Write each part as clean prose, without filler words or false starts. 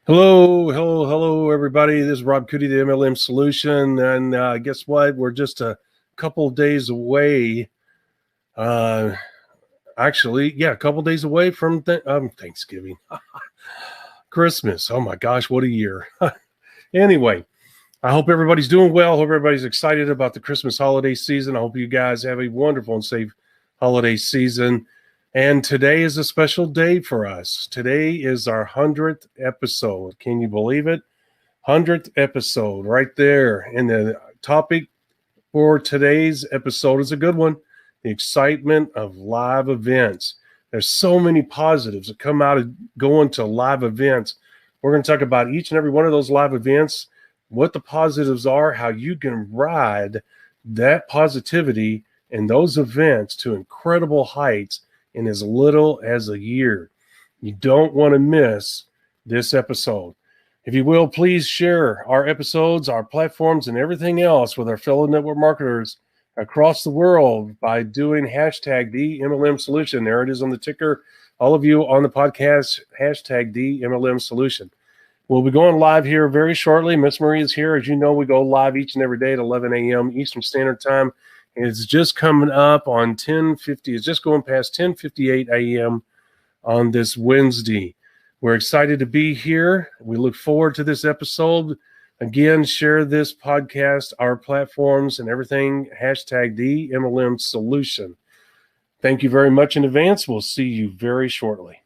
Hello, everybody. This is Rob Cootie, the MLM Solution. And guess what? We're just a couple of days away. A couple of days away from Thanksgiving. Christmas. Oh, my gosh, what a year. Anyway, I hope everybody's doing well. Hope everybody's excited about the Christmas holiday season. I hope you guys have a wonderful and safe holiday season. And today is a special day for us. Today is our 100th episode. Can you believe it? 100th episode right there. And the topic for today's episode is a good one. The excitement of live events. There's so many positives that come out of going to live events. We're going to talk about each and every one of those live events, what the positives are, how you can ride that positivity and those events to incredible heights in as little as a year. You don't want to miss this episode. If you will, please share our episodes, our platforms, and everything else with our fellow network marketers across the world by doing hashtag the MLM Solution. There it is on the ticker. All of you on the podcast, hashtag the MLM Solution. We'll be going live here very shortly. Miss Marie is here. As you know, we go live each and every day at 11 a.m. Eastern Standard Time. It's just coming up on 10:50. It's just going past 10:58 a.m. on this Wednesday. We're excited to be here. We look forward to this episode. Again, share this podcast, our platforms, and everything. Hashtag the MLM Solution. Thank you very much in advance. We'll see you very shortly.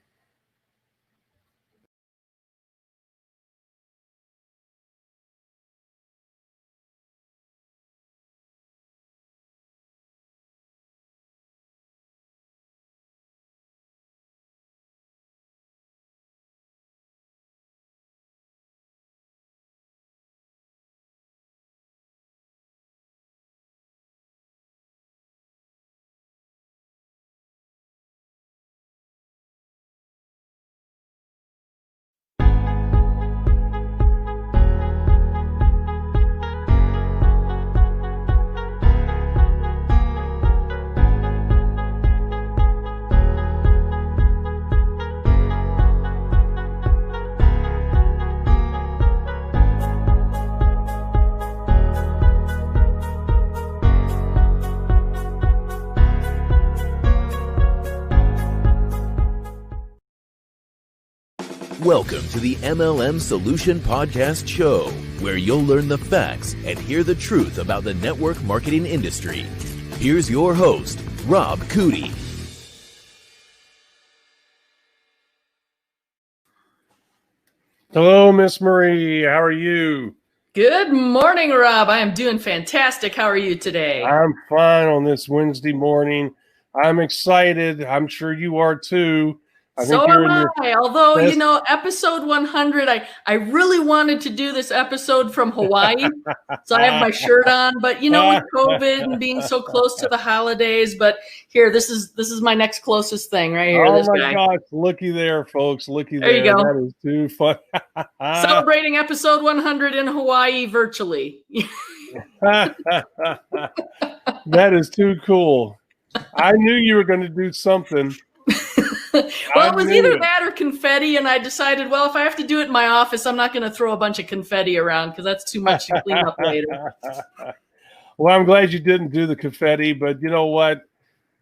Welcome to the MLM Solution Podcast Show, where you'll learn the facts and hear the truth about the network marketing industry. Here's your host, Rob Cootie. Hello, Miss Marie. How are you? Good morning, Rob. I am doing fantastic. How are you today? I'm fine on this Wednesday morning. I'm excited. I'm sure you are too. So am I. Although, episode 100, I really wanted to do this episode from Hawaii. So I have my shirt on. But, with COVID and being so close to the holidays. But here, this is my next closest thing right here. Oh, my gosh. Looky there, folks. Looky there. There you go. That is too fun. Celebrating episode 100 in Hawaii virtually. That is too cool. I knew you were going to do something. Well, it was either that or confetti, and I decided, well, if I have to do it in my office, I'm not going to throw a bunch of confetti around because that's too much to clean up later. Well, I'm glad you didn't do the confetti, but you know what?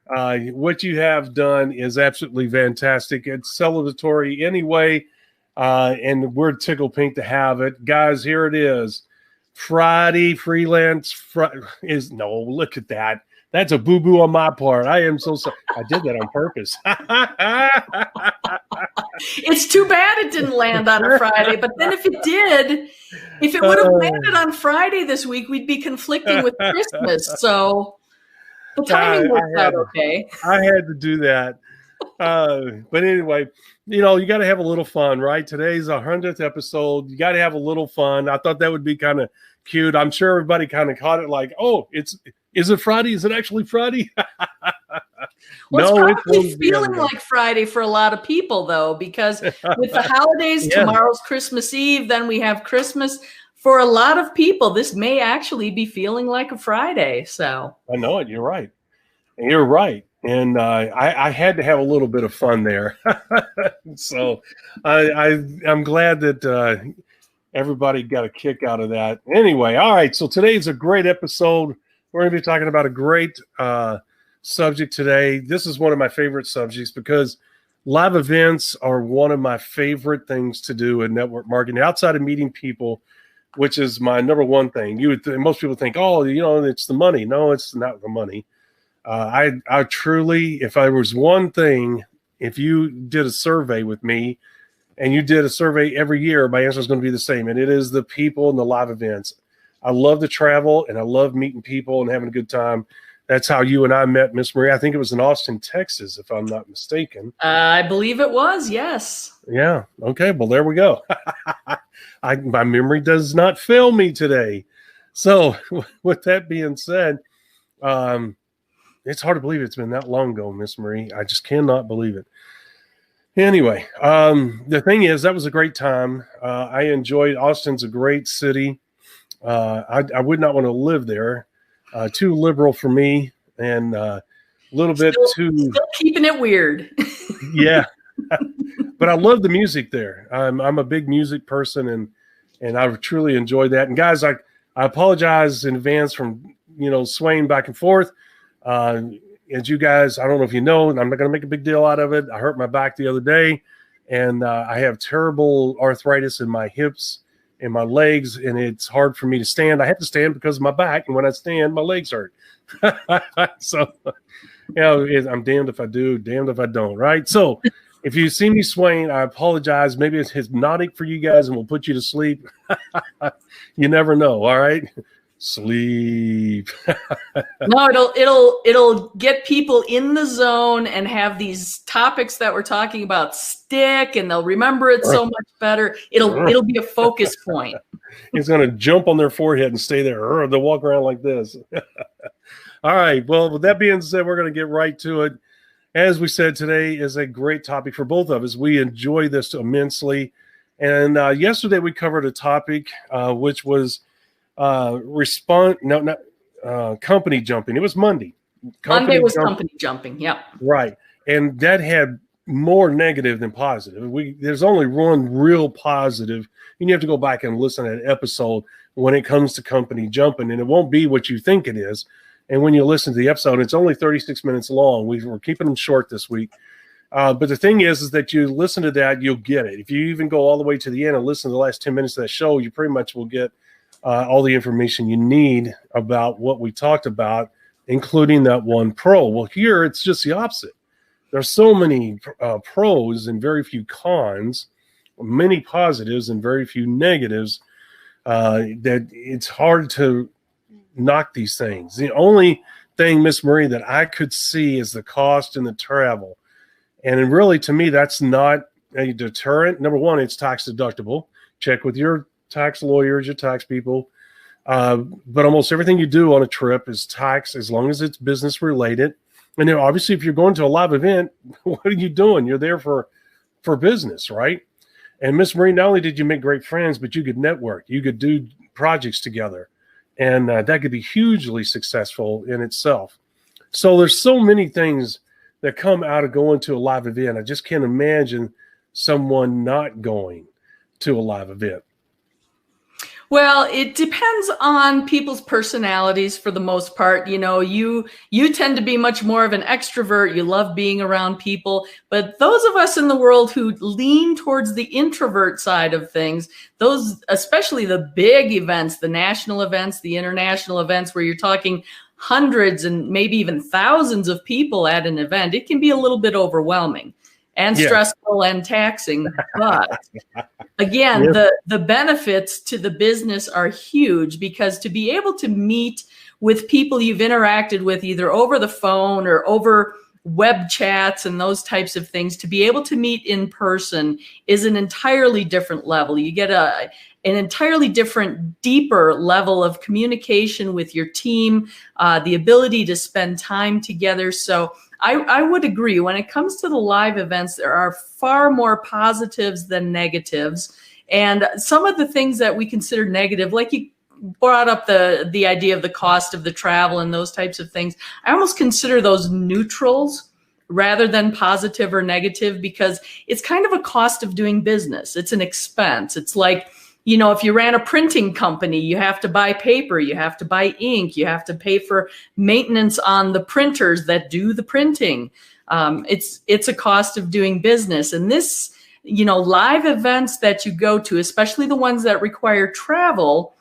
What you have done is absolutely fantastic. It's celebratory anyway, and we're tickled pink to have it. Guys, here it is. Friday, look at that. That's a boo-boo on my part. I am so sorry. I did that on purpose. It's too bad it didn't land on a Friday. But then if it would have landed on Friday this week, we'd be conflicting with Christmas. So the timing worked out okay. I had to do that. But anyway, you got to have a little fun, right? Today's our 100th episode. You got to have a little fun. I thought that would be kind of cute. I'm sure everybody kind of caught it like, oh, is it Friday? Is it actually Friday? Well, no, it's probably feeling like Friday for a lot of people, though, because with the holidays, tomorrow's Christmas Eve, then we have Christmas. For a lot of people, this may actually be feeling like a Friday. So I know it. You're right. You're right. And I had to have a little bit of fun there. So I'm glad that everybody got a kick out of that. Anyway, all right. So today's a great episode. We're going to be talking about a great subject today. This is one of my favorite subjects because live events are one of my favorite things to do in network marketing outside of meeting people, which is my number one thing. Most people think, oh, it's the money. No, it's not the money. I truly, if I was one thing, if you did a survey with me and you did a survey every year, my answer is going to be the same. And it is the people and the live events. I love to travel and I love meeting people and having a good time. That's how you and I met, Miss Marie. I think it was in Austin, Texas, if I'm not mistaken. I believe it was, yes. Yeah. Okay. Well, there we go. My memory does not fail me today. So with that being said, it's hard to believe it's been that long ago, Miss Marie. I just cannot believe it. Anyway, the thing is, that was a great time. I enjoyed Austin's a great city. I would not want to live there. Too liberal for me, and a little bit too keeping it weird. Yeah, but I love the music there. I'm a big music person, and I truly enjoyed that. And guys, I apologize in advance from swaying back and forth. As you guys, I don't know if you know, and I'm not going to make a big deal out of it. I hurt my back the other day, and I have terrible arthritis in my hips and my legs, and it's hard for me to stand. I have to stand because of my back, and when I stand, my legs hurt. So, I'm damned if I do, damned if I don't, right? So if you see me swaying, I apologize. Maybe it's hypnotic for you guys and we'll put you to sleep. You never know, all right? Sleep. No, it'll get people in the zone and have these topics that we're talking about stick, and they'll remember it so much better. It'll be a focus point. It's going to jump on their forehead and stay there, or they'll walk around like this. All right. Well, with that being said, we're going to get right to it. As we said, today is a great topic for both of us. We enjoy this immensely. And yesterday we covered a topic which was company jumping. It was Monday. Monday was company jumping. Yeah. Right. And that had more negative than positive. There's only one real positive, and you have to go back and listen to that episode when it comes to company jumping, and it won't be what you think it is. And when you listen to the episode, it's only 36 minutes long. We're keeping them short this week. But the thing is that you listen to that, you'll get it. If you even go all the way to the end and listen to the last 10 minutes of that show, you pretty much will get all the information you need about what we talked about, including that one pro. Well, here it's just the opposite. There's so many pros and very few cons, many positives and very few negatives, that it's hard to knock these things. The only thing, Miss Marie, that I could see is the cost and the travel. And really, to me, that's not a deterrent. Number one, it's tax deductible. Check with your tax lawyers, your tax people. But almost everything you do on a trip is taxed as long as it's business related. And then obviously, if you're going to a live event, what are you doing? You're there for business, right? And Miss Marie, not only did you make great friends, but you could network. You could do projects together. And that could be hugely successful in itself. So there's so many things that come out of going to a live event. I just can't imagine someone not going to a live event. Well, it depends on people's personalities for the most part. You tend to be much more of an extrovert. You love being around people. But those of us in the world who lean towards the introvert side of things, those, especially the big events, the national events, the international events where you're talking hundreds and maybe even thousands of people at an event, it can be a little bit overwhelming and stressful and taxing. But again, the benefits to the business are huge, because to be able to meet with people you've interacted with either over the phone or over web chats and those types of things, to be able to meet in person is an entirely different level. You get an entirely different, deeper level of communication with your team, the ability to spend time together. So I would agree, when it comes to the live events, there are far more positives than negatives. And some of the things that we consider negative, like brought up the idea of the cost of the travel and those types of things. I almost consider those neutrals rather than positive or negative, because it's kind of a cost of doing business. It's an expense. It's like, if you ran a printing company, you have to buy paper, you have to buy ink, you have to pay for maintenance on the printers that do the printing. It's a cost of doing business. And this, live events that you go to, especially the ones that require travel,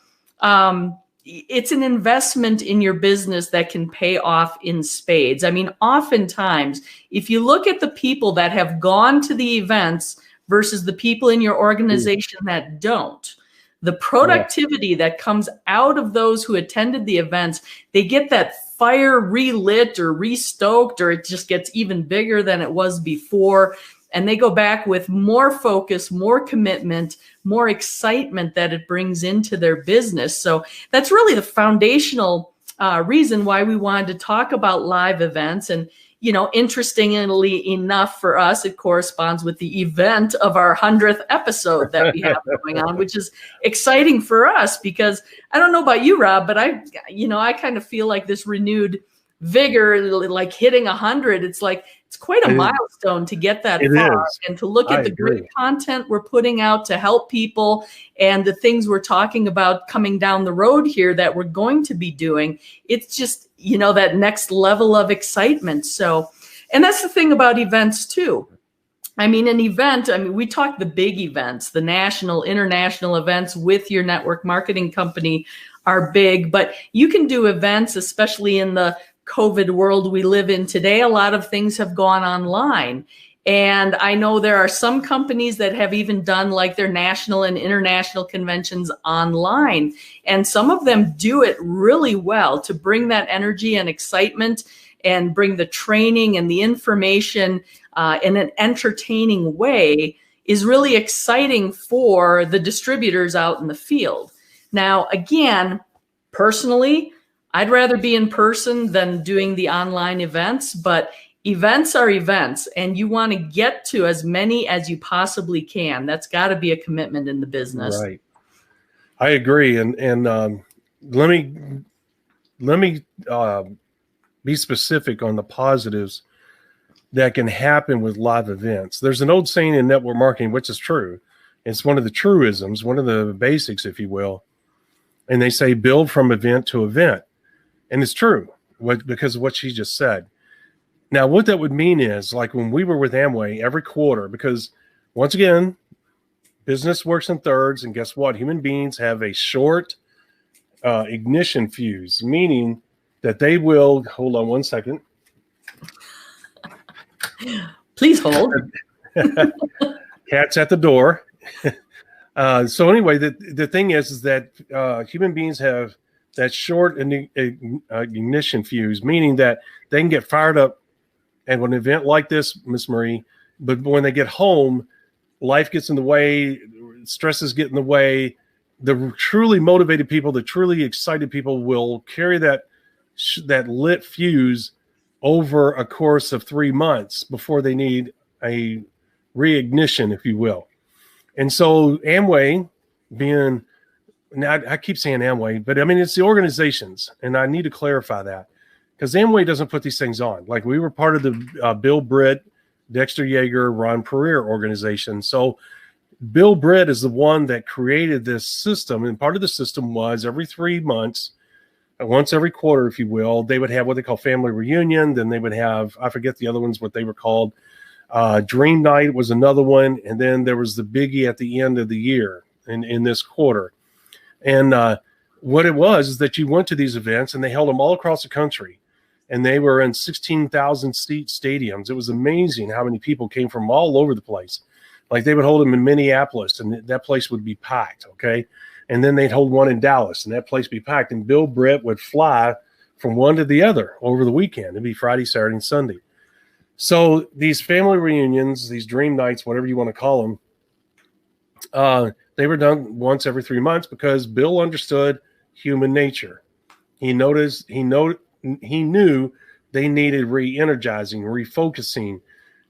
it's an investment in your business that can pay off in spades. I mean, oftentimes, if you look at the people that have gone to the events versus the people in your organization that don't, the productivity that comes out of those who attended the events, they get that fire relit or restoked, or it just gets even bigger than it was before. And they go back with more focus, more commitment, more excitement that it brings into their business. So that's really the foundational reason why we wanted to talk about live events. And, interestingly enough for us, it corresponds with the event of our 100th episode that we have going on, which is exciting for us because I don't know about you, Rob, but I kind of feel like this renewed vigor, like hitting 100. It's quite a milestone to get that far and to look at the great content we're putting out to help people and the things we're talking about coming down the road here that we're going to be doing. It's just, that next level of excitement. So, and that's the thing about events too. I mean, an event, we talk the big events, the national, international events with your network marketing company are big, but you can do events, especially in the COVID world we live in today. A lot of things have gone online. And I know there are some companies that have even done like their national and international conventions online. And some of them do it really well to bring that energy and excitement and bring the training and the information in an entertaining way is really exciting for the distributors out in the field. Now, again, personally, I'd rather be in person than doing the online events, but events are events, and you want to get to as many as you possibly can. That's got to be a commitment in the business. Right. I agree. And let me be specific on the positives that can happen with live events. There's an old saying in network marketing, which is true. It's one of the truisms, one of the basics, if you will. And they say, build from event to event. And it's true because of what she just said. Now, what that would mean is, like when we were with Amway every quarter, because once again, business works in thirds. And guess what? Human beings have a short ignition fuse, meaning that they will, hold on one second. Please hold. Cat's at the door. So anyway, the thing is that human beings have that short ignition fuse, meaning that they can get fired up at an event like this, Miss Marie, but when they get home, life gets in the way, stresses get in the way. The truly motivated people, the truly excited people will carry that lit fuse over a course of 3 months before they need a reignition, if you will. And so Amway being, now I keep saying Amway, but I mean, it's the organizations, and I need to clarify that because Amway doesn't put these things on. Like we were part of the Bill Britt, Dexter Yeager, Ron Pereira organization. So Bill Britt is the one that created this system, and part of the system was every 3 months, once every quarter, if you will, they would have what they call family reunion. Then they would have, I forget the other ones, what they were called. Dream Night was another one. And then there was the biggie at the end of the year in this quarter. And what it was is that you went to these events and they held them all across the country. And they were in 16,000 seat stadiums. It was amazing how many people came from all over the place. Like they would hold them in Minneapolis and that place would be packed. Okay. And then they'd hold one in Dallas and that place would be packed. And Bill Britt would fly from one to the other over the weekend. It'd be Friday, Saturday, and Sunday. So these family reunions, these dream nights, whatever you want to call them, they were done once every 3 months because Bill understood human nature. He knew they needed re-energizing, refocusing,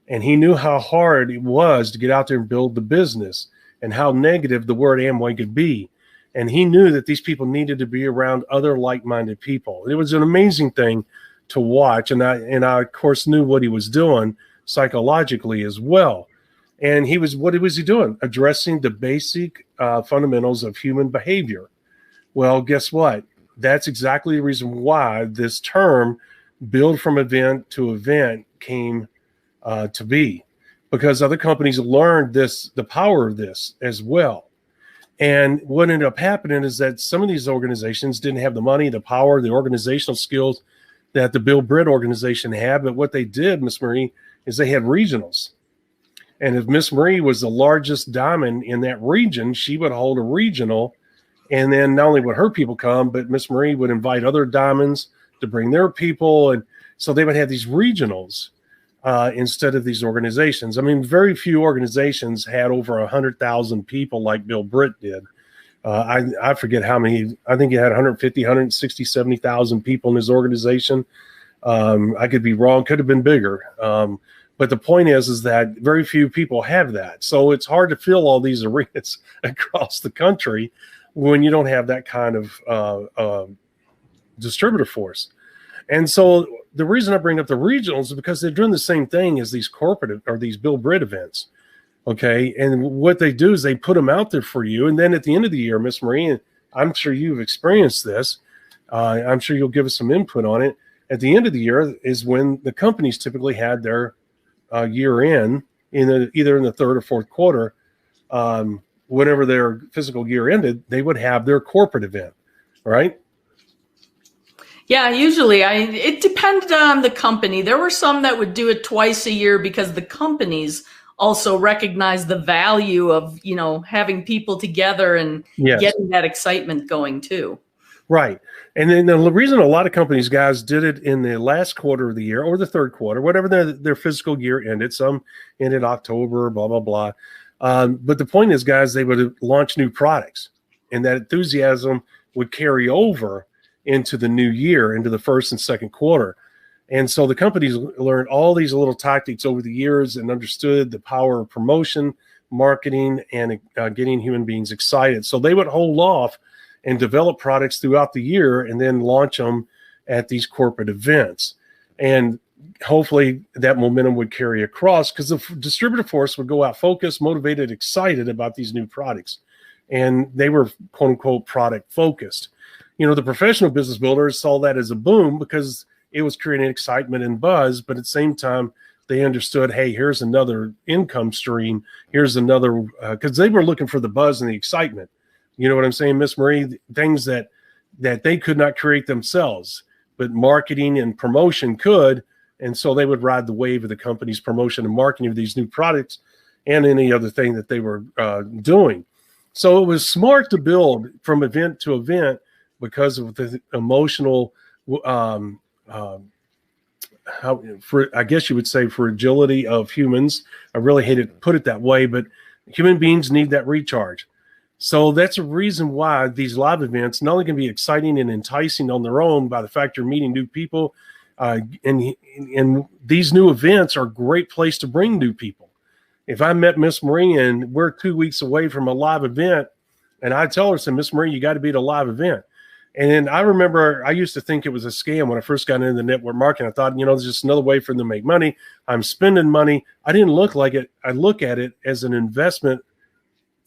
and he knew how hard it was to get out there and build the business and how negative the word Amway could be. And he knew that these people needed to be around other like-minded people. It was an amazing thing to watch. And I of course knew what he was doing psychologically as well. And what was he doing? Addressing the basic fundamentals of human behavior. Well, guess what? That's exactly the reason why this term build from event to event came to be, because other companies learned the power of this as well. And what ended up happening is that some of these organizations didn't have the money, the power, the organizational skills that the Bill Britt organization had. But what they did, Miss Marie, is they had regionals. And if Miss Marie was the largest diamond in that region, she would hold a regional. And then not only would her people come, but Miss Marie would invite other diamonds to bring their people. And so they would have these regionals instead of these organizations. I mean, very few organizations had over 100,000 people like Bill Britt did. I forget how many. I think he had 150, 160, 70,000 people in his organization. I could be wrong. Could have been bigger. But the point is that very few people have that. So it's hard to fill all these arenas across the country when you don't have that kind of distributor force. And so the reason I bring up the regionals is because they're doing the same thing as these corporate or these Bill Britt events. Okay. And what they do is they put them out there for you. And then at the end of the year, Miss Marie, I'm sure you've experienced this. I'm sure you'll give us some input on it. At the end of the year is when the companies typically had their year end either in the third or fourth quarter. Whenever their fiscal year ended, they would have their corporate event, right? Yeah, usually it depended on the company. There were some that would do it twice a year because the companies also recognize the value of, having people together and getting that excitement going too. Right. And then the reason a lot of companies, guys, did it in the last quarter of the year or the third quarter, whatever their fiscal year ended, some ended October, blah, blah, blah. But the point is, guys, they would launch new products, and that enthusiasm would carry over into the new year, into the first and second quarter. And so the companies learned all these little tactics over the years and understood the power of promotion, marketing, and getting human beings excited. So they would hold off and develop products throughout the year and then launch them at these corporate events. And hopefully that momentum would carry across because the distributor force would go out focused, motivated, excited about these new products. And they were, quote unquote, product focused. The professional business builders saw that as a boom because it was creating excitement and buzz. But at the same time, they understood, hey, here's another income stream. Here's another, because they were looking for the buzz and the excitement. You know what I'm saying, Miss Marie? Things that they could not create themselves, but marketing and promotion could. And so they would ride the wave of the company's promotion and marketing of these new products and any other thing that they were doing. So it was smart to build from event to event because of the emotional, I guess you would say, fragility of humans. I really hate to put it that way, but human beings need that recharge. So that's a reason why these live events not only can be exciting and enticing on their own by the fact you're meeting new people, and these new events are a great place to bring new people. If I met Miss Marie and we're 2 weeks away from a live event, and I tell her, say, Miss Marie, you got to be at a live event. And then I remember I used to think it was a scam when I first got into the network marketing. I thought, there's just another way for them to make money. I'm spending money. I didn't look like it. I look at it as an investment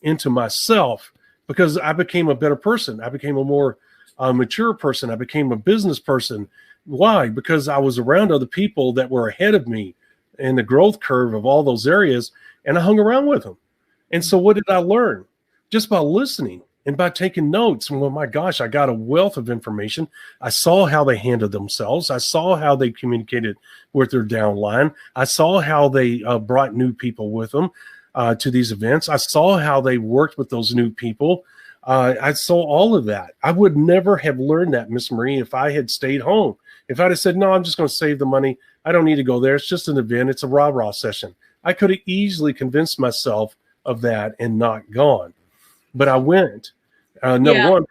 into myself because I became a better person. I became a more mature person. I became a business person. Why? Because I was around other people that were ahead of me in the growth curve of all those areas, and I hung around with them. And so what did I learn? Just by listening and by taking notes. And well, my gosh, I got a wealth of information. I saw how they handled themselves. I saw how they communicated with their downline. I saw how they brought new people with them to these events. I saw how they worked with those new people. I saw all of that. I would never have learned that, Miss Marie, if I had stayed home. If I'd have said, no, I'm just going to save the money. I don't need to go there. It's just an event. It's a rah-rah session. I could have easily convinced myself of that and not gone. But I went. Number one,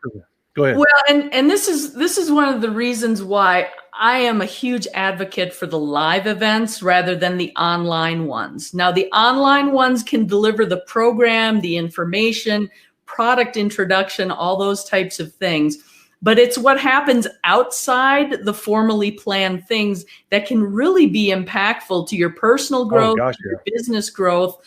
go ahead. Well, and this is one of the reasons why I am a huge advocate for the live events rather than the online ones. Now, the online ones can deliver the program, the information, product introduction, all those types of things. But it's what happens outside the formally planned things that can really be impactful to your personal growth, your business growth,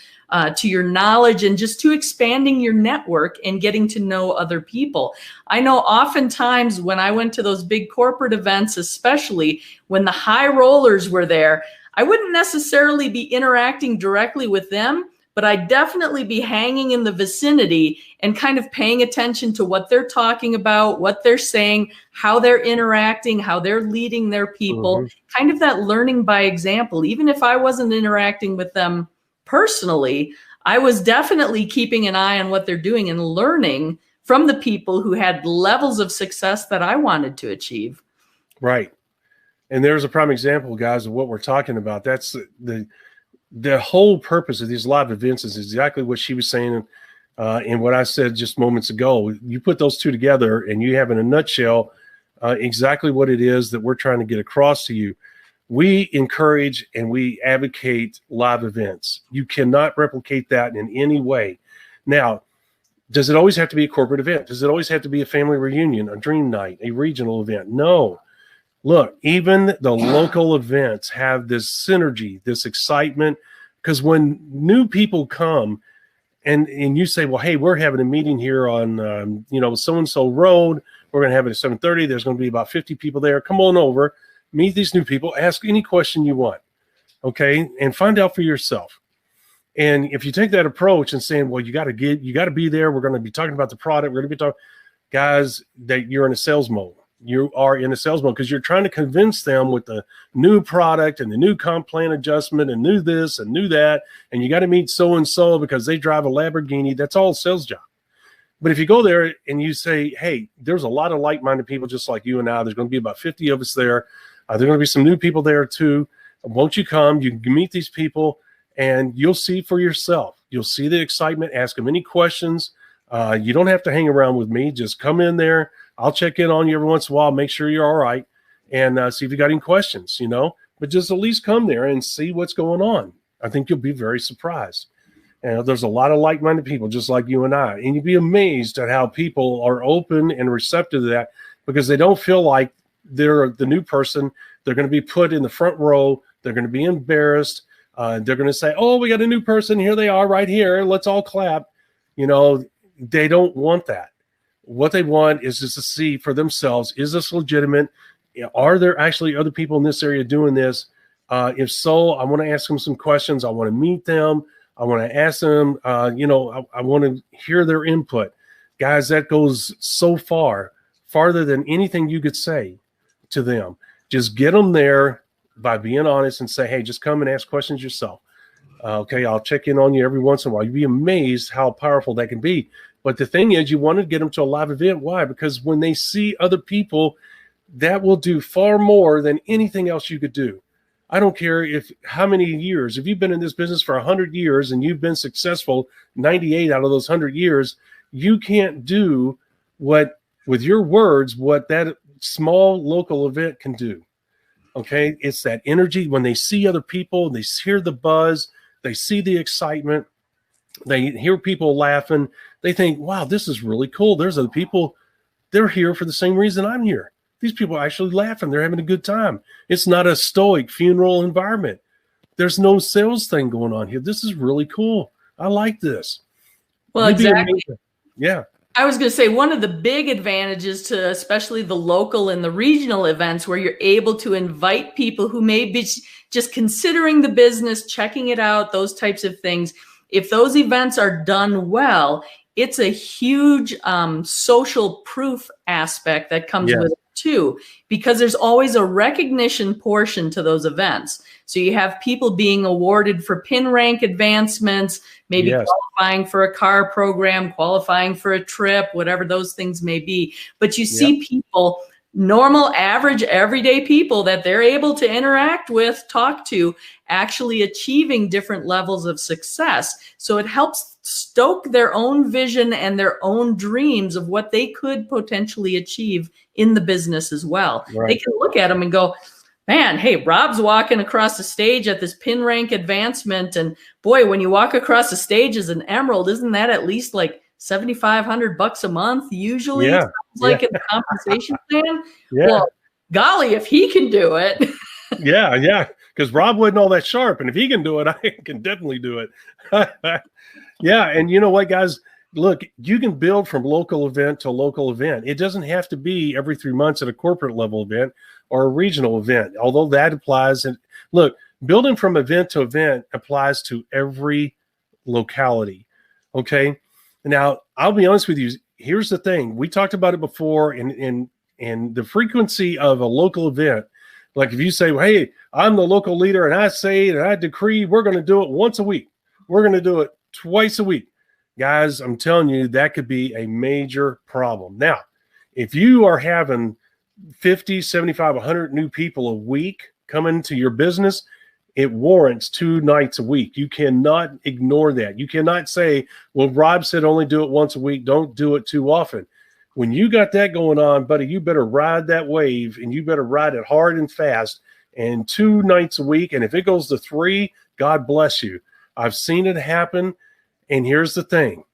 to your knowledge, and just to expanding your network and getting to know other people. I know oftentimes when I went to those big corporate events, especially when the high rollers were there, I wouldn't necessarily be interacting directly with them, but I'd definitely be hanging in the vicinity and kind of paying attention to what they're talking about, what they're saying, how they're interacting, how they're leading their people, kind of that learning by example. Even if I wasn't interacting with them personally, I was definitely keeping an eye on what they're doing and learning from the people who had levels of success that I wanted to achieve. Right. And there's a prime example, guys, of what we're talking about. That's the whole purpose of these live events is exactly what she was saying and what I said just moments ago. You put those two together and you have in a nutshell exactly what it is that we're trying to get across to you. We encourage and we advocate live events. You cannot replicate that in any way. Now, does it always have to be a corporate event? Does it always have to be a family reunion, a dream night, a regional event? No. Look, even the local events have this synergy, this excitement, because when new people come and you say, well, hey, we're having a meeting here on, so-and-so road. We're going to have it at 7:30. There's going to be about 50 people there. Come on over, meet these new people, ask any question you want, okay, and find out for yourself. And if you take that approach and saying, well, you got to be there. We're going to be talking about the product. We're going to be talking, guys, that you're in a sales mode. You are in a sales mode because you're trying to convince them with the new product and the new comp plan adjustment and new this and new that. And you got to meet so-and-so because they drive a Lamborghini. That's all a sales job. But if you go there and you say, hey, there's a lot of like-minded people just like you and I. There's going to be about 50 of us there. There's going to be some new people there too. Won't you come? You can meet these people and you'll see for yourself. You'll see the excitement. Ask them any questions. You don't have to hang around with me. Just come in there. I'll check in on you every once in a while, make sure you're all right, and see if you got any questions, But just at least come there and see what's going on. I think you'll be very surprised. And there's a lot of like-minded people just like you and I. And you'd be amazed at how people are open and receptive to that because they don't feel like they're the new person. They're going to be put in the front row. They're going to be embarrassed. They're going to say, oh, we got a new person. Here they are right here. Let's all clap. They don't want that. What they want is just to see for themselves, is this legitimate? Are there actually other people in this area doing this? If so, I want to ask them some questions. I want to meet them. I want to ask them, I want to hear their input. Guys, that goes so far, farther than anything you could say to them. Just get them there by being honest and say, hey, just come and ask questions yourself. Okay, I'll check in on you every once in a while. You'd be amazed how powerful that can be. But the thing is, you want to get them to a live event. Why? Because when they see other people, that will do far more than anything else you could do. I don't care how many years. If you've been in this business for 100 years and you've been successful 98 out of those 100 years, you can't do with your words what that small local event can do. Okay? It's that energy. When they see other people, they hear the buzz, they see the excitement, they hear people laughing. They think, wow, this is really cool. There's other people. They're here for the same reason I'm here. These people are actually laughing. They're having a good time. It's not a stoic funeral environment. There's no sales thing going on here. This is really cool. I like this. Well, exactly. Yeah. I was going to say one of the big advantages to especially the local and the regional events where you're able to invite people who may be just considering the business, checking it out, those types of things. If those events are done well, it's a huge social proof aspect that comes with it too, because there's always a recognition portion to those events. So you have people being awarded for pin rank advancements, maybe qualifying for a car program, qualifying for a trip, whatever those things may be. But you see people, normal, average, everyday people that they're able to interact with, talk to, actually achieving different levels of success. So it helps stoke their own vision and their own dreams of what they could potentially achieve in the business as well. Right. They can look at them and go, man, hey, Rob's walking across the stage at this pin rank advancement. And boy, when you walk across the stage as an emerald, isn't that at least like $7,500 a month usually. Yeah. Sounds like in the compensation plan. Yeah. Well, golly, if he can do it. Yeah. Because Rob wasn't all that sharp. And if he can do it, I can definitely do it. Yeah. And you know what, guys? Look, you can build from local event to local event. It doesn't have to be every 3 months at a corporate level event or a regional event, although that applies. And look, building from event to event applies to every locality. Okay. Now, I'll be honest with you. Here's the thing. We talked about it before, and the frequency of a local event. Like if you say, well, hey, I'm the local leader and I say and I decree we're going to do it once a week. We're going to do it twice a week. Guys, I'm telling you, that could be a major problem. Now, if you are having 50, 75, 100 new people a week coming to your business, it warrants 2 nights a week. You cannot ignore that. You cannot say, well, Rob said only do it once a week. Don't do it too often. When you got that going on, buddy, you better ride that wave, and you better ride it hard and fast, and 2 nights a week. And if it goes to 3, God bless you. I've seen it happen. And here's the thing.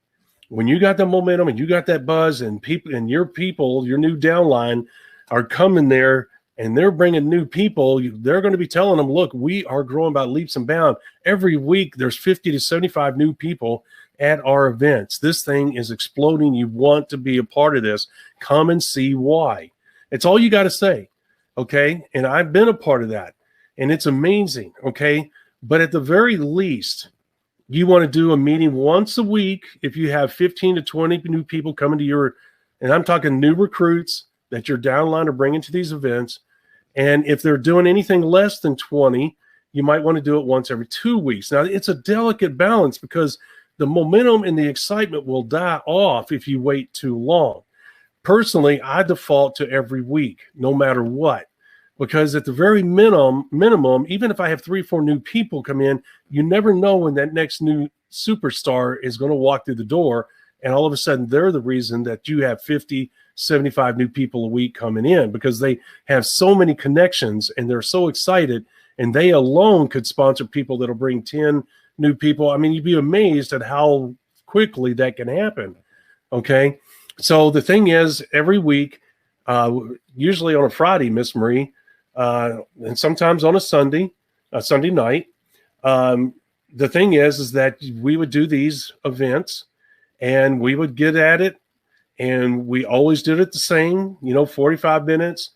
When you got the momentum and you got that buzz, and your new downline are coming there and they're bringing new people, they're going to be telling them, look, we are growing by leaps and bounds. Every week there's 50 to 75 new people at our events. This thing is exploding. You want to be a part of this. Come and see why. It's all you got to say. Okay. And I've been a part of that, and it's amazing. Okay. But at the very least, you want to do a meeting once a week. If you have 15 to 20 new people coming to and I'm talking new recruits that your downline are bringing to these events. And if they're doing anything less than 20, you might want to do it once every 2 weeks. Now, it's a delicate balance because the momentum and the excitement will die off if you wait too long. Personally, I default to every week, no matter what, because at the very minimum, even if I have 3 or 4 new people come in, you never know when that next new superstar is going to walk through the door, and all of a sudden they're the reason that you have 50, 75 new people a week coming in, because they have so many connections and they're so excited, and they alone could sponsor people that'll bring 10 new people. I mean, you'd be amazed at how quickly that can happen. Okay. So the thing is, every week, usually on a Friday, Miss Marie, and sometimes on a Sunday night, the thing is that we would do these events and we would get at it, and we always did it the same, 45 minutes.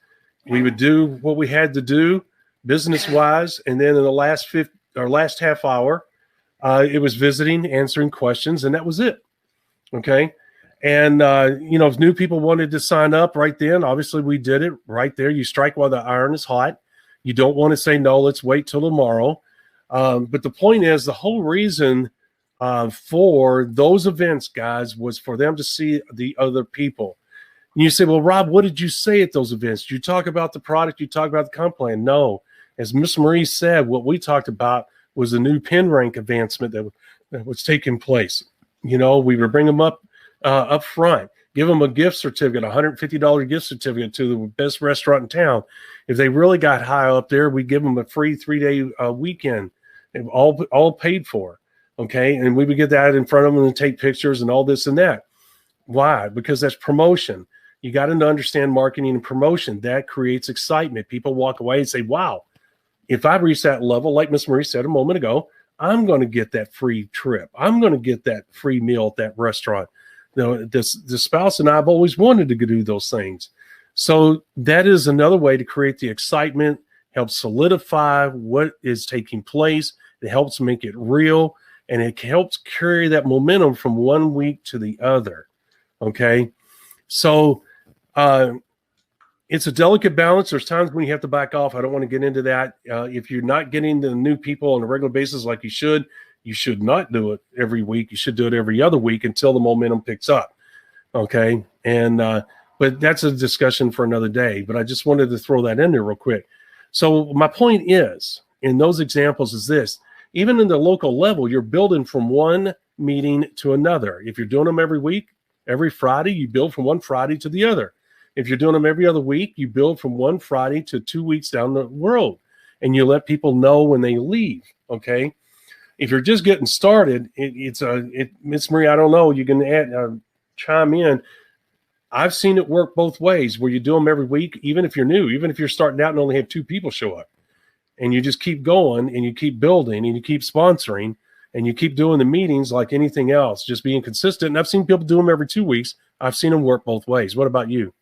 We would do what we had to do business wise. And then in the last half hour, it was visiting, answering questions, and that was it. Okay. And, if new people wanted to sign up right then, obviously we did it right there. You strike while the iron is hot. You don't want to say, no, let's wait till tomorrow. But the point is, the whole reason for those events, guys, was for them to see the other people. And you say, well, Rob, what did you say at those events? Did you talk about the product? You talk about the comp plan? No. As Miss Marie said, what we talked about was a new pin rank advancement that was taking place. We would bring them up front, give them a gift certificate, $150 gift certificate to the best restaurant in town. If they really got high up there, we give them a free 3-day weekend, all paid for. Okay. And we would get that in front of them and take pictures and all this and that. Why? Because that's promotion. You got to understand marketing and promotion. That creates excitement. People walk away and say, wow, if I reach that level, like Miss Marie said a moment ago, I'm going to get that free trip. I'm going to get that free meal at that restaurant. The spouse and I have always wanted to do those things. So that is another way to create the excitement, help solidify what is taking place. It helps make it real, and it helps carry that momentum from one week to the other. Okay. So it's a delicate balance. There's times when you have to back off. I don't want to get into that. If you're not getting the new people on a regular basis like you should not do it every week. You should do it every other week until the momentum picks up. Okay. And, but that's a discussion for another day, but I just wanted to throw that in there real quick. So my point is, in those examples is this: even in the local level, you're building from one meeting to another. If you're doing them every week, every Friday, you build from one Friday to the other. If you're doing them every other week, you build from one Friday to 2 weeks down the road, and you let people know when they leave. Okay. If you're just getting started, Miss Marie, I don't know, you can chime in. I've seen it work both ways, where you do them every week, even if you're new, even if you're starting out and only have 2 people show up, and you just keep going and you keep building and you keep sponsoring and you keep doing the meetings like anything else, just being consistent. And I've seen people do them every 2 weeks. I've seen them work both ways. What about you?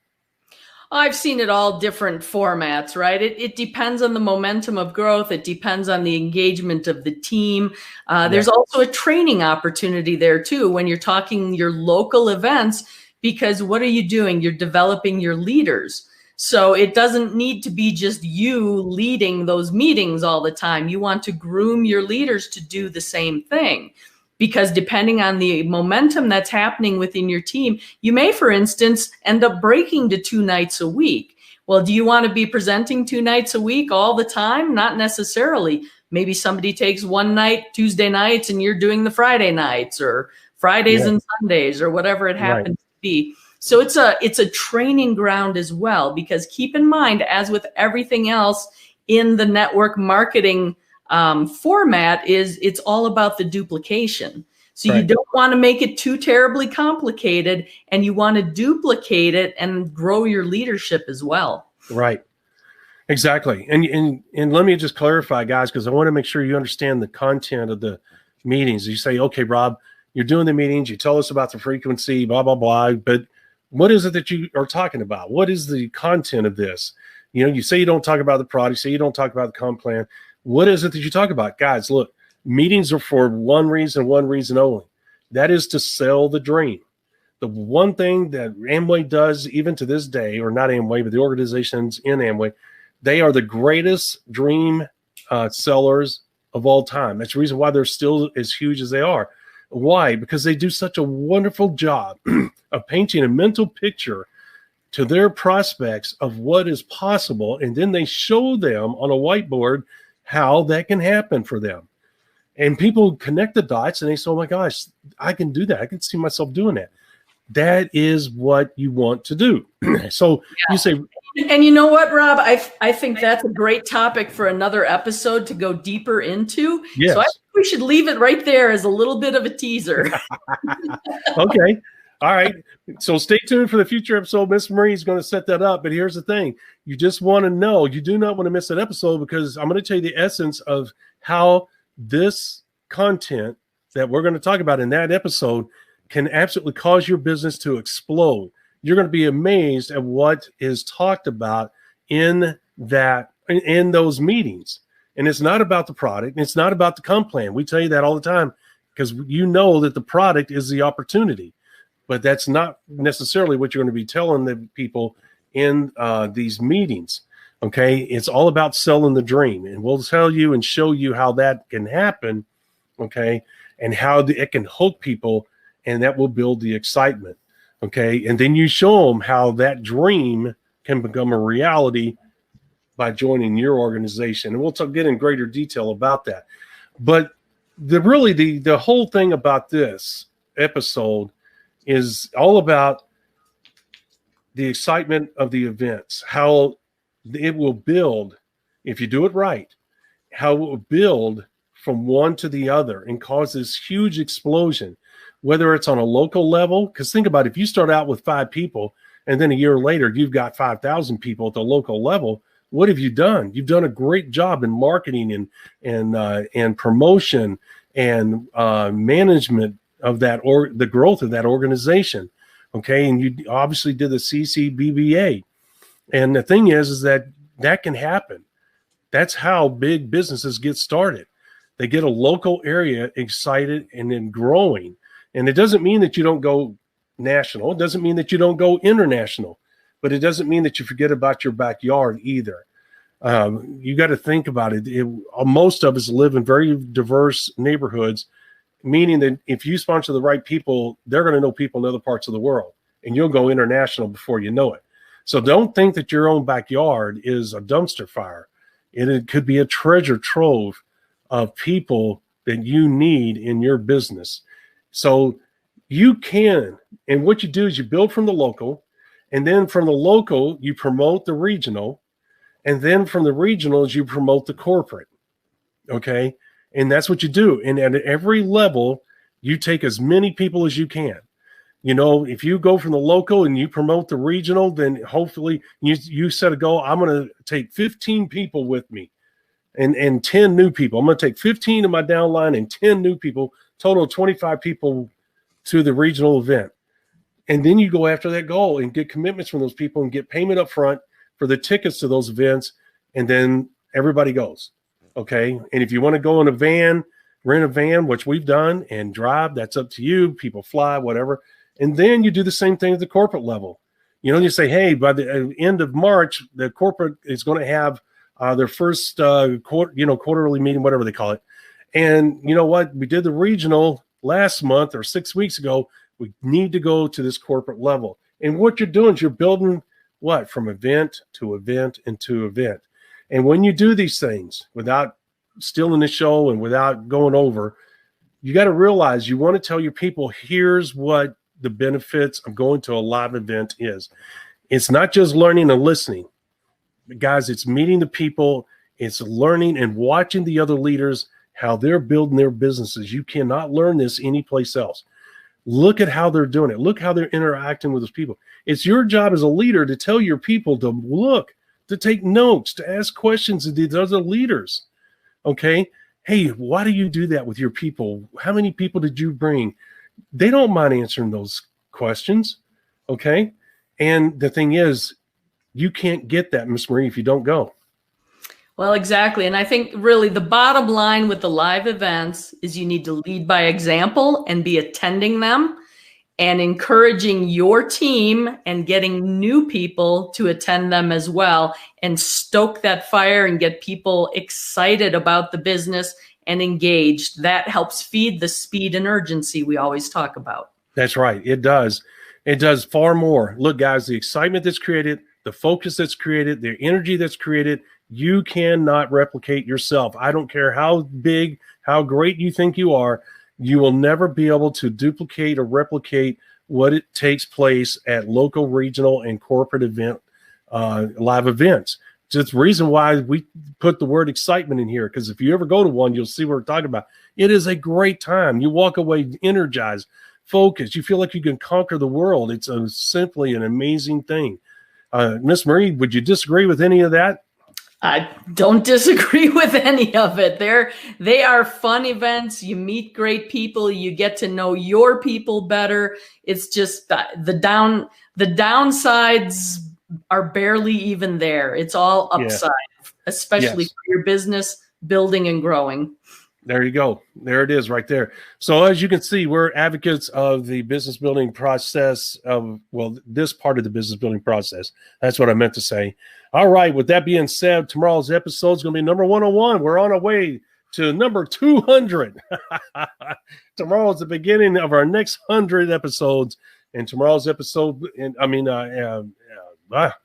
I've seen it all different formats, right? It depends on the momentum of growth. It depends on the engagement of the team. There's also a training opportunity there too, when you're talking your local events, because what are you doing? You're developing your leaders. So it doesn't need to be just you leading those meetings all the time. You want to groom your leaders to do the same thing. Because depending on the momentum that's happening within your team, you may, for instance, end up breaking to 2 nights a week. Well, do you want to be presenting 2 nights a week all the time? Not necessarily. Maybe somebody takes 1 night, Tuesday nights, and you're doing the Friday nights, or Fridays and Sundays, or whatever it happens to be. So it's a training ground as well, because keep in mind, as with everything else in the network marketing format, it's all about the duplication. So you don't want to make it too terribly complicated, and you want to duplicate it and grow your leadership as well. Right. Exactly. And let me just clarify, guys, because I want to make sure you understand the content of the meetings. You say, okay, Rob, you're doing the meetings, you tell us about the frequency, blah, blah, blah, but what is it that you are talking about? What is the content of this? You say you don't talk about the product, say you don't talk about the comp plan. What is it that you talk about? Guys, look, meetings are for one reason only. That is to sell the dream. The one thing that Amway does, even to this day, or not Amway, but the organizations in Amway, they are the greatest dream sellers of all time. That's the reason why they're still as huge as they are. Why? Because they do such a wonderful job of painting a mental picture to their prospects of what is possible, and then they show them on a whiteboard how that can happen for them. And people connect the dots and they say, oh my gosh, I can do that. I can see myself doing that. That is what you want to do. So you say, and you know what, Rob, I think that's a great topic for another episode to go deeper into. Yes. So I think we should leave it right there as a little bit of a teaser. Okay. All right. So stay tuned for the future episode. Miss Marie is going to set that up. But here's the thing. You just want to know, you do not want to miss that episode, because I'm going to tell you the essence of how this content that we're going to talk about in that episode can absolutely cause your business to explode. You're going to be amazed at what is talked about in those meetings. And it's not about the product. It's not about the comp plan. We tell you that all the time, because you know that the product is the opportunity. But that's not necessarily what you're going to be telling the people in these meetings. Okay. It's all about selling the dream. And we'll tell you and show you how that can happen. Okay. And how it can hook people, and that will build the excitement. Okay. And then you show them how that dream can become a reality by joining your organization. And we'll get in greater detail about that. But the whole thing about this episode is all about the excitement of the events, how it will build, if you do it right, how it will build from one to the other and cause this huge explosion, whether it's on a local level. Because think about it, if you start out with 5 people and then a year later you've got 5,000 people at the local level, what have you done? You've done a great job in marketing and promotion and management of that, or the growth of that organization. Okay. And you obviously did the CCBBA. And the thing is that can happen. That's how big businesses get started. They get a local area excited and then growing. And it doesn't mean that you don't go national. It doesn't mean that you don't go international, but it doesn't mean that you forget about your backyard either. You got to think about it. Most of us live in very diverse neighborhoods, meaning that if you sponsor the right people, they're going to know people in other parts of the world, and you'll go international before you know it. So don't think that your own backyard is a dumpster fire. It could be a treasure trove of people that you need in your business. So you can, and what you do is you build from the local, and then from the local, you promote the regional, and then from the regionals, you promote the corporate. Okay. And that's what you do. And at every level, you take as many people as you can. You know, if you go from the local and you promote the regional, then hopefully you set a goal. I'm going to take 15 people with me and 10 new people. I'm going to take 15 of my downline and 10 new people, total of 25 people to the regional event. And then you go after that goal and get commitments from those people and get payment up front for the tickets to those events. And then everybody goes. Okay. And if you want to go in a van, rent a van, which we've done, and drive, that's up to you. People fly, whatever. And then you do the same thing at the corporate level. You know, you say, hey, by the end of March, the corporate is going to have their first quarterly meeting, whatever they call it. And you know what? We did the regional last month or 6 weeks ago. We need to go to this corporate level. And what you're doing is you're building what? From event to event and to event. And when you do these things without stealing the show and without going over, you got to realize you want to tell your people, here's what the benefits of going to a live event is. It's not just learning and listening. Guys, it's meeting the people. It's learning and watching the other leaders, how they're building their businesses. You cannot learn this anyplace else. Look at how they're doing it. Look how they're interacting with those people. It's your job as a leader to tell your people to look, to take notes, to ask questions of these other leaders. Okay? Hey, why do you do that with your people? How many people did you bring? They don't mind answering those questions. Okay? And the thing is, you can't get that, Miss Marie, if you don't go. Well, exactly. And I think really the bottom line with the live events is you need to lead by example and be attending them and encouraging your team and getting new people to attend them as well and stoke that fire and get people excited about the business and engaged. That helps feed the speed and urgency we always talk about. That's right. It does. It does far more. Look, guys, the excitement that's created, the focus that's created, the energy that's created, you cannot replicate yourself. I don't care how big, how great you think you are, you will never be able to duplicate or replicate what it takes place at local, regional, and corporate event, live events. It's the reason why we put the word excitement in here, because if you ever go to one, you'll see what we're talking about. It is a great time. You walk away energized, focused. You feel like you can conquer the world. It's simply an amazing thing. Miss Marie, would you disagree with any of that? I don't disagree with any of it. They are fun events. You meet great people. You get to know your people better. It's just the downsides are barely even there. It's all upside, especially for your business building and growing. There you go. There it is right there. So as you can see, we're advocates of the business building process this part of the business building process. That's what I meant to say. All right. With that being said, tomorrow's episode is going to be number 101. We're on our way to number 200. Tomorrow's the beginning of our next 100 episodes. And tomorrow's episode,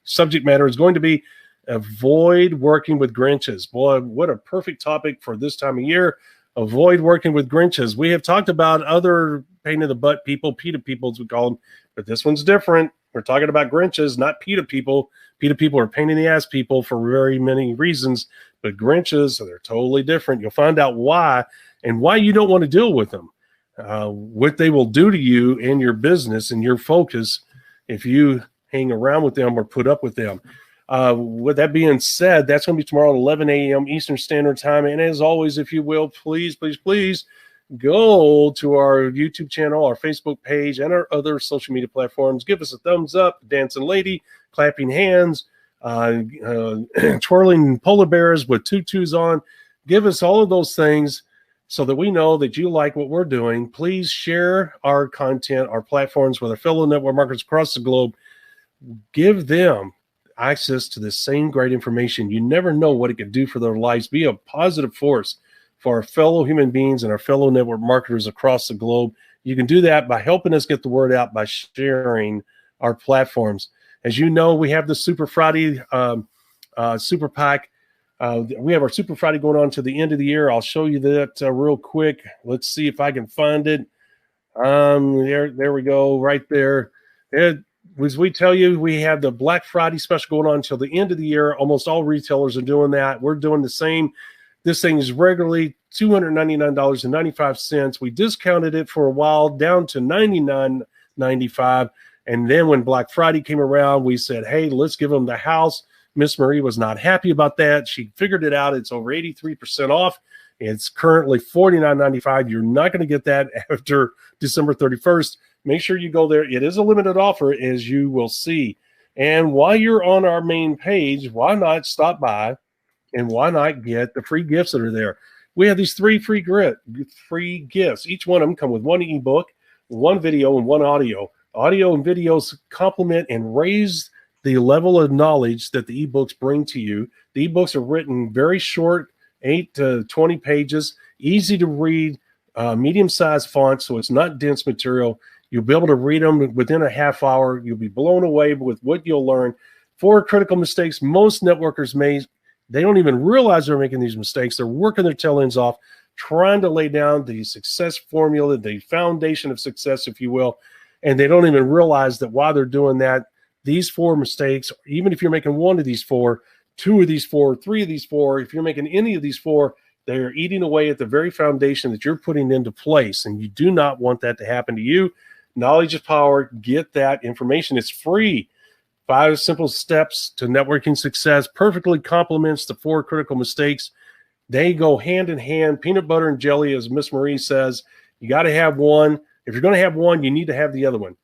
subject matter is going to be avoid working with Grinches. Boy, what a perfect topic for this time of year. Avoid working with Grinches. We have talked about other pain in the butt people, PETA people as we call them, but this one's different. We're talking about Grinches, not PETA people. PETA people are pain in the ass people for very many reasons, but Grinches, they're totally different. You'll find out why and why you don't want to deal with them, what they will do to you and your business and your focus if you hang around with them or put up with them. With that being said, that's going to be tomorrow at 11 a.m. Eastern Standard Time. And as always, if you will, please go to our YouTube channel, our Facebook page, and our other social media platforms. Give us a thumbs up, dancing lady, clapping hands, twirling polar bears with tutus on. Give us all of those things so that we know that you like what we're doing. Please share our content, our platforms with our fellow network marketers across the globe. Give them access to the same great information. You never know what it could do for their lives. Be a positive force for our fellow human beings and our fellow network marketers across the globe. You can do that by helping us get the word out by sharing our platforms. As you know, we have the Super Friday Super PAC. We have our Super Friday going on to the end of the year. I'll show you that real quick. Let's see if I can find it. There we go, right there. As we tell you, we have the Black Friday special going on until the end of the year. Almost all retailers are doing that. We're doing the same. This thing is regularly $299.95. We discounted it for a while down to $99.95. And then when Black Friday came around, we said, hey, let's give them the house. Miss Marie was not happy about that. She figured it out. It's over 83% off. It's currently $49.95. You're not going to get that after December 31st. Make sure you go there. It is a limited offer, as you will see. And while you're on our main page, why not stop by and why not get the free gifts that are there? We have these three free gifts. Each one of them come with one ebook, one video, and one audio. Audio and videos complement and raise the level of knowledge that the ebooks bring to you. The ebooks are written very short, 8 to 20 pages, easy to read, medium-sized font, so it's not dense material. You'll be able to read them within a half hour. You'll be blown away with what you'll learn. 4 critical mistakes most networkers make. They don't even realize they're making these mistakes. They're working their tail ends off, trying to lay down the success formula, the foundation of success, if you will, and they don't even realize that while they're doing that, these 4 mistakes, even if you're making one of these 4, 2 of these 4, 3 of these 4, if you're making any of these 4, they are eating away at the very foundation that you're putting into place, and you do not want that to happen to you. Knowledge is power. Get that information. It's free. 5 simple steps to networking success perfectly complements the 4 critical mistakes. They go hand in hand, peanut butter and jelly, as Miss Marie says. You got to have one. If you're going to have one, you need to have the other one.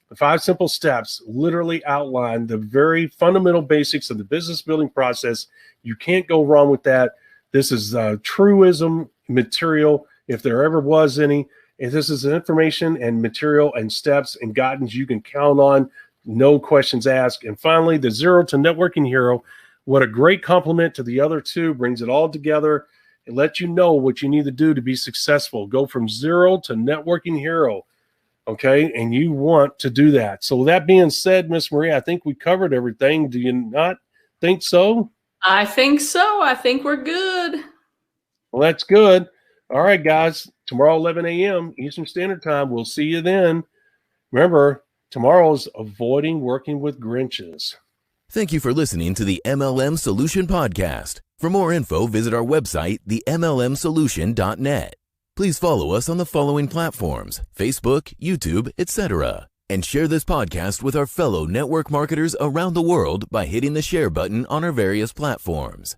The 5 simple steps literally outline the very fundamental basics of the business building process. You can't go wrong with that. This is truism material, if there ever was any. If this is information and material and steps and guidance you can count on, no questions asked. And finally, the Zero to Networking Hero. What a great compliment to the other 2, brings it all together and lets you know what you need to do to be successful. Go from zero to networking hero. Okay, and you want to do that. So with that being said, Miss Marie, I think we covered everything. Do you not think so? I think so. I think we're good. Well, that's good. All right, guys. Tomorrow, 11 a.m. Eastern Standard Time. We'll see you then. Remember, tomorrow's Avoiding Working with Grinches. Thank you for listening to the MLM Solution Podcast. For more info, visit our website, themlmsolution.net. Please follow us on the following platforms: Facebook, YouTube, etc. And share this podcast with our fellow network marketers around the world by hitting the share button on our various platforms.